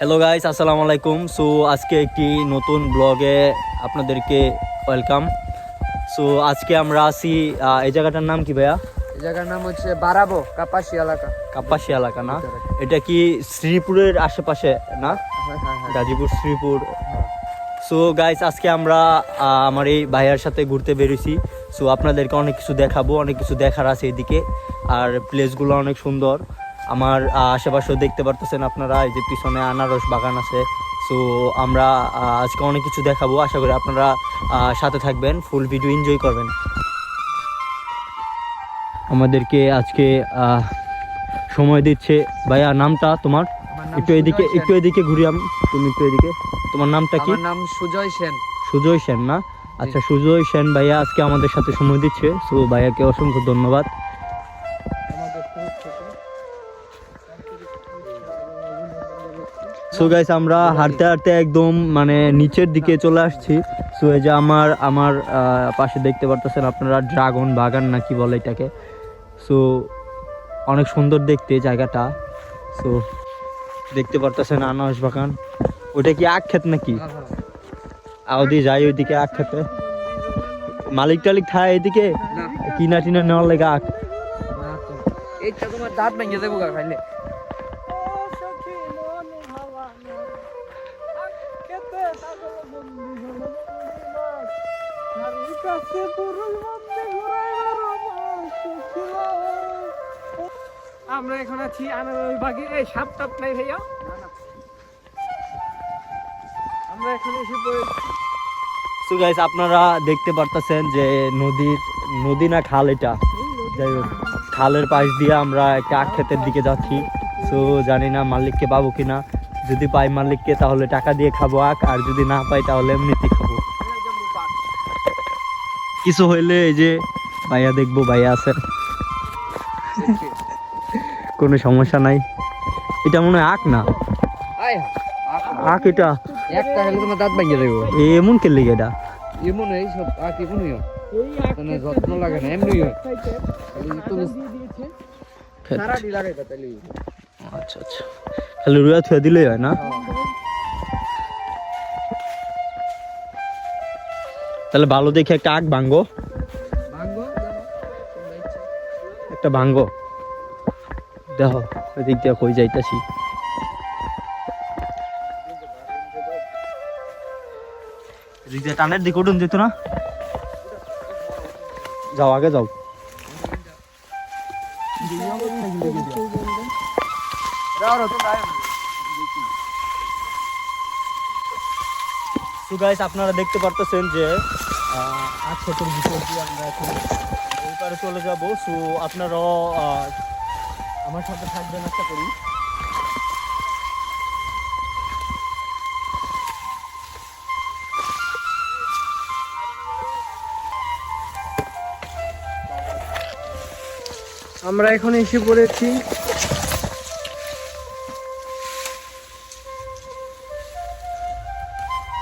Hello guys, আসসালামু আলাইকুম। So আজকে একটি নতুন ব্লগে আপনাদেরকে ওয়েলকাম। সো আজকে আমরা আছি এই জায়গাটার নাম কি ভাইয়া? এই জায়গার নাম হচ্ছে বারাবো কাপাসি এলাকা। কাপাসি এলাকা না? এটা কি শ্রীপুরের আশেপাশে না? হ্যাঁ। গাজীপুর শ্রীপুর। সো গাইস, আজকে আমরা আমার এই ভাইয়ার সাথে ঘুরতে বেরিয়েছি। সো আপনাদেরকে অনেক কিছু দেখাবো, অনেক কিছু দেখার আছে এদিকে। আর প্লেসগুলো অনেক সুন্দর। আমার আশেপাশেও দেখতে পারতেছেন আপনারা, এই যে পিছনে আনারস বাগান আছে। সো আমরা আজকে অনেক কিছু দেখাবো, আশা করি আপনারা সাথে থাকবেন, ফুল ভিডিও এনজয় করবেন। আমাদেরকে আজকে সময় দিচ্ছে ভাইয়া। নামটা তোমার? একটু এদিকে ঘুরি আমি, তুমি একটু এদিকে। তোমার নামটা কি? আমার নাম সুজয় সেন। সুজয় সেন না? আচ্ছা, সুজয় সেন ভাইয়া আজকে আমাদের সাথে সময় দিচ্ছে। সো ভাইয়াকে অসংখ্য ধন্যবাদ। সো গাইস, আমরা হাঁটতে হাঁটতে একদম মানে নিচের দিকে চলে আসছি। সো এই যে আমার পাশে দেখতে পারতেছেন আপনারা, ড্রাগন বাগান না কি বলে এটাকে। সো অনেক সুন্দর দেখতে জায়গাটা। সো দেখতে পারতেছেন আনারস বাগান। ওটা কি আখ ক্ষেত নাকি? আউদি যাই ওইদিকে আখ খেতে। মালিক টালিক খায় এদিকে কিনা টিনা নেওয়ার লেগে আখ। এইটা তোমার দাঁত ভেঙে দেবো খাইলে। আমরা এখন আছি আনারস বাগে। এই সাপ টাপ নাই ভাইয়া? আমরা এখানে এসে পড়েছি। সো গাইস, আপনারা দেখতে পারতেছেন যে নদী না খাল, এটা যাই হোক খালের পাশ দিয়ে আমরা একটা আখ ক্ষেতের দিকে যাচ্ছি। সো জানি না মালিককে পাবো কিনা। যদি পাই মালিককে তাহলে টাকা দিয়ে খাবো আখ, আর যদি না পাই তাহলে এমনিতেই খাবো। কিছু হইলে এই যে ভাইয়া দেখবো, ভাইয়া আছেন, কোনো সমস্যা নাই। এটা মনে হয় আখ না, আখ এটা একটা হলে তোমার দাঁত ভেঙে দেবো। এমন কে লিগে এটা? এমন এই সব আখ এমনই হয়। এই মানে যত্ন লাগে না, এমনি হয়। তুমি ক্ষেত। সারাটি লাগাইতা তাহলে। আচ্ছা আচ্ছা, খালি রুয়া থুয়া দিলেই হয় না? তাহলে ভালো দেখে একটা আখ ভাঙ্গো, ভাঙবো একটা ভাঙ্গো। দেখো ওই দিক দিয়ে কই যাইতাছি। এদিক দিয়ে টানের দিকে উঠুন যেত না? যাও আগে যাও। তো গাইস, আপনারা দেখতে পারতেছেন যে আখ ক্ষেতের ভিতর দিয়ে আমরা এখন ওই পারে চলে যাবো। সো আপনারাও আমার সাথে থাকবেন আশা করি। আমরা এখন এসে পড়েছি।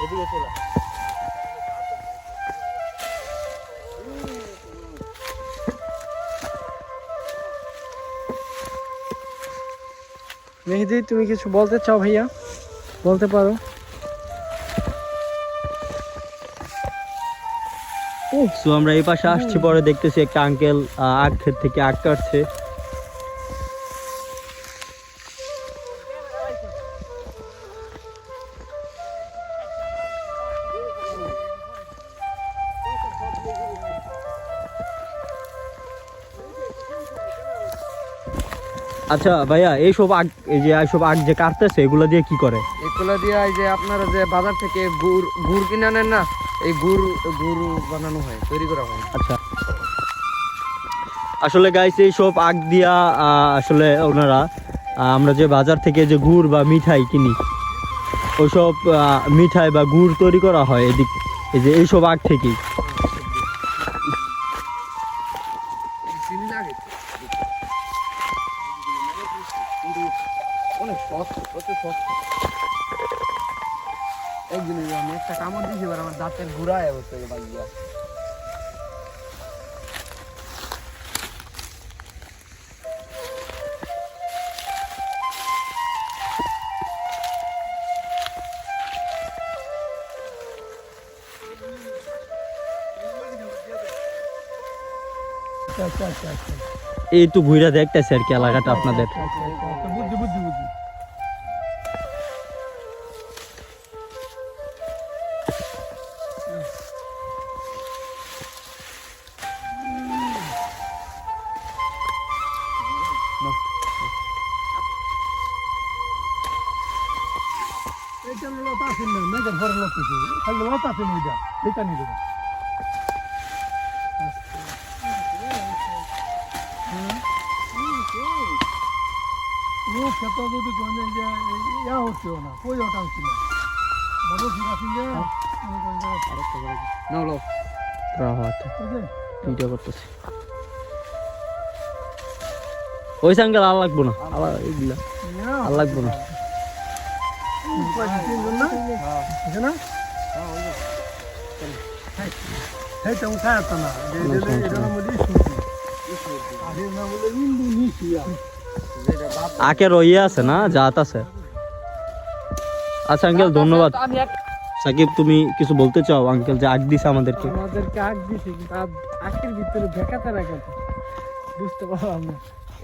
এদিকে চলে মেহেদি, তুমি কিছু বলতে চাও ভাইয়া? বলতে পারো। সো আমরা এই পাশে আসছি, পরে দেখতেছি একটা আঙ্কেল আখ ক্ষেত থেকে আখ কাটছে। আচ্ছা ভাইয়া, এইসব আখ, এই যে এইসব আখ যে কাটতেছে এগুলো দিয়ে কি করে? এগুলো দিয়ে এই যে আপনারা যে বাজার থেকে গুড় কিনে আনেন না, এই গুড় বানানো হয়, তৈরি করা হয়। আচ্ছা, আসলে গাইস এইসব আখ দিয়া আসলে ওনারা আমরা যে বাজার থেকে যে গুড় বা মিঠাই কিনি, ওইসব মিঠাই বা গুড় তৈরি করা হয় এদিক, এই যে এইসব আখ থেকেই। অনেক শক্ত, প্রচুর শক্ত। একদিন আমি একটা কামড় দিয়েছি, এবার আমার দাঁতের ঘুরায় হচ্ছে বাগিয়া। আচ্ছা আচ্ছা আচ্ছা আচ্ছা এই একটু ঘুরে দেখতেছি আর কি এলাকাটা আপনাদের। বুঝছি বুঝছি বুঝছি। এইটা লতা আছে না, মেঘের ভরে লতেছে, খালি লতা আছে না ওইটা, এইটা নিয়ে দেবো। ও ক্ষেত যদি কোনে যে ইয়া হচ্ছেও না, কই ওটা হচ্ছে না, বড় ঠিক আছে যে নাও লো ভিডিও করতেছি। ওই সাঙ্গেল আর লাগবো না, আবার এগুলা আর লাগবো না। আখের ইয়ে আছে না, জাত আছে। আচ্ছা আঙ্কেল ধন্যবাদ। সাকিব তুমি কিছু বলতে চাও আঙ্কেল যে আগ দিছে আমাদেরকে? আমাদেরকে আগ দিছে কিন্তু আখের ভিতরে ভেকাতে রাখা বুঝতে পারলাম না।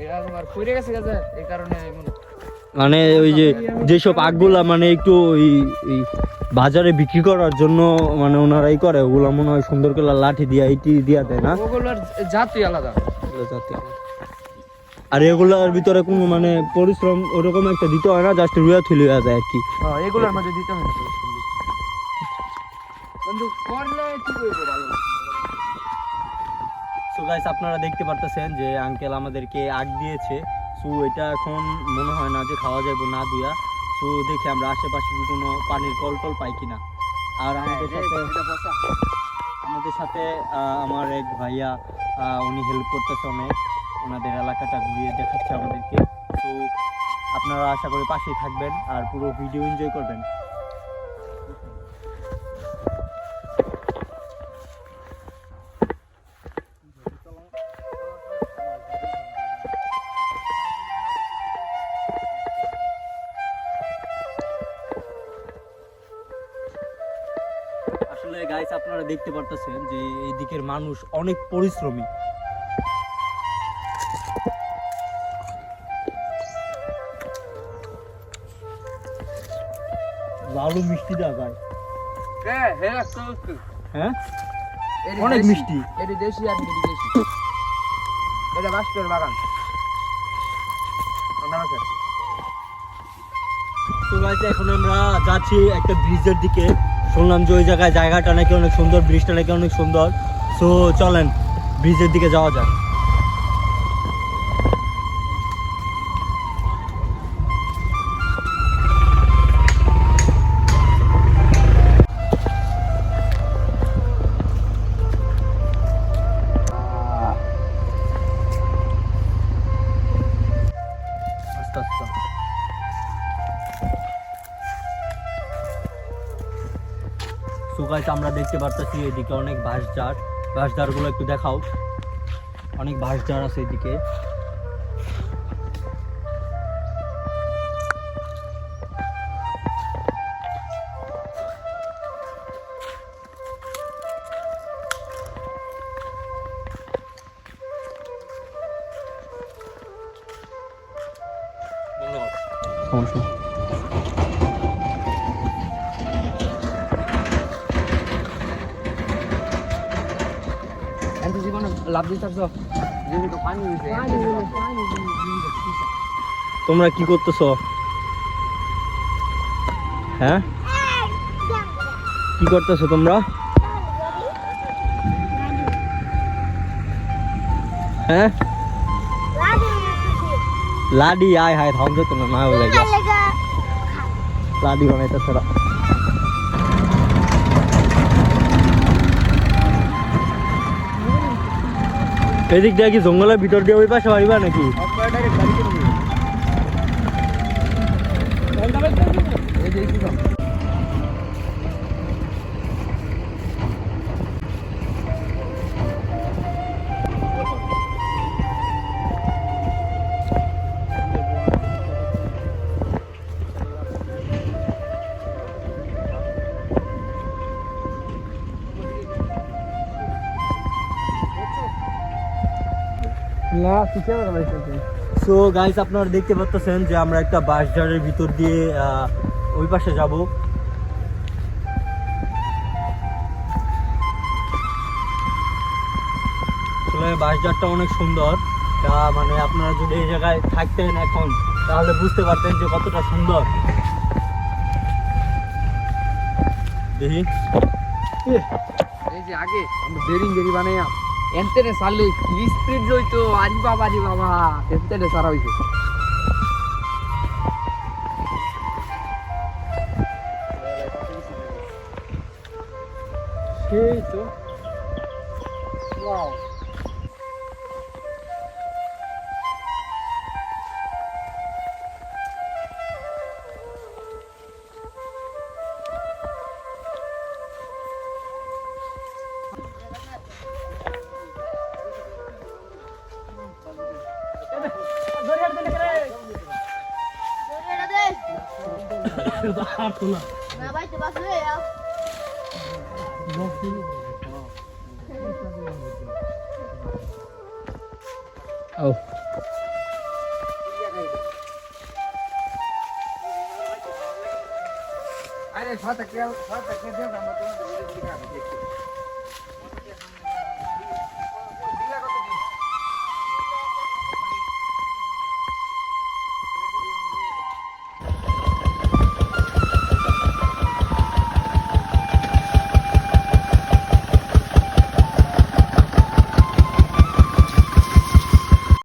এটা তোমার পড়ে গেছে গেছে এই কারণে মানে ওই যে যেসব আগগুলা মানে একটু ওই বাজারে বিক্রি করার জন্য মানে ওনারাই করে, ওগুলো মনে হয় সুন্দর করে লাঠি দিয়া এইটি দিয়া দেয় না, ওগুলোর জাতই আলাদা। আর এগুলোর ভিতরে কোনো মানে পরিশ্রম ওরকম একটা দিতে হয় না, জাস্ট রুয়া থুলে যায় আর কি। হ্যাঁ এগুলোর মধ্যে দিতে হয় না বন্ধু, করলে ঠিক হইব ভালো। সো গাইস আপনারা দেখতে পারতেছেন যে আঙ্কেল আমাদেরকে আগ দিয়েছে। সো এটা এখন মনে হয় না যে খাওয়া যাবে না দুয়া। সো দেখি আমরা আশেপাশে কি কোনো পানির কল টল পাই কিনা। আর আমাদের সাথে আমার এক ভাইয়া উনি হেল্প করতেছে অনেক, ওনাদের এলাকাটা ঘুরিয়ে দেখাচ্ছে আমাদেরকে। তো আপনারা আশা করি পাশেই থাকবেন আর পুরো ভিডিও এনজয় করবেন। আসলে গাইস আপনারা দেখতে পারতেছেন যে এই দিকের মানুষ অনেক পরিশ্রমী। লালু মিষ্টি দেওয়া যায়, হ্যাঁ হ্যাঁ হ্যাঁ অনেক মিষ্টি। এটি দেশি আর বিদেশি, এটা বাস্কের বাগান। তো গাইস এখন আমরা যাচ্ছি একটা ব্রিজের দিকে, শুনলাম যে ওই জায়গাটা নাকি অনেক সুন্দর, ব্রিজটা নাকি অনেক সুন্দর। সো চলেন ব্রিজের দিকে যাওয়া যাক। আস্তে আস্তে সো গাইস আমরা দেখতে পারতেছি এদিকে অনেক বাঁশঝাড় গুলো একটু দেখাও, অনেক বাঁশঝাড় আছে এদিকে। সমস্যা জীবনে লাভ দিয়ে থাকছো, জীবিকা পানি হয়েছে। তোমরা কি করতেছো? হ্যাঁ কি করতেছো তোমরা? হ্যাঁ লাডি আয় হায় থাম যেত না, না হয়ে যায় লাডি বানাইতেছে ওরা। এদিক দিয়ে কি জঙ্গলের ভিতর দিয়ে ওই পাশে বাড়িবা নাকি? না পিছে রয়েছে। সো গাইস আপনারা দেখতে পাচ্ছেন যে আমরা একটা বাঁশঝাড়ের ভিতর দিয়ে ওই পাশে যাব। আসলে বাঁশঝাড়টা অনেক সুন্দর, তা মানে আপনারা যদি এই জায়গায় থাকতেন এখন তাহলে বুঝতে পারতেন যে কতটা সুন্দর। দেখি এই যে আগে আমরা বেরিং বেরি বানাইয়া এনতেনে চাললে কি স্পিড লইতো, আরি বাবা এনতেনে সারা হইছে। সেই তো ওয়াও। না ভাই তো বাস রে যাও ও আরে ফাটা কে দেব আমরা তো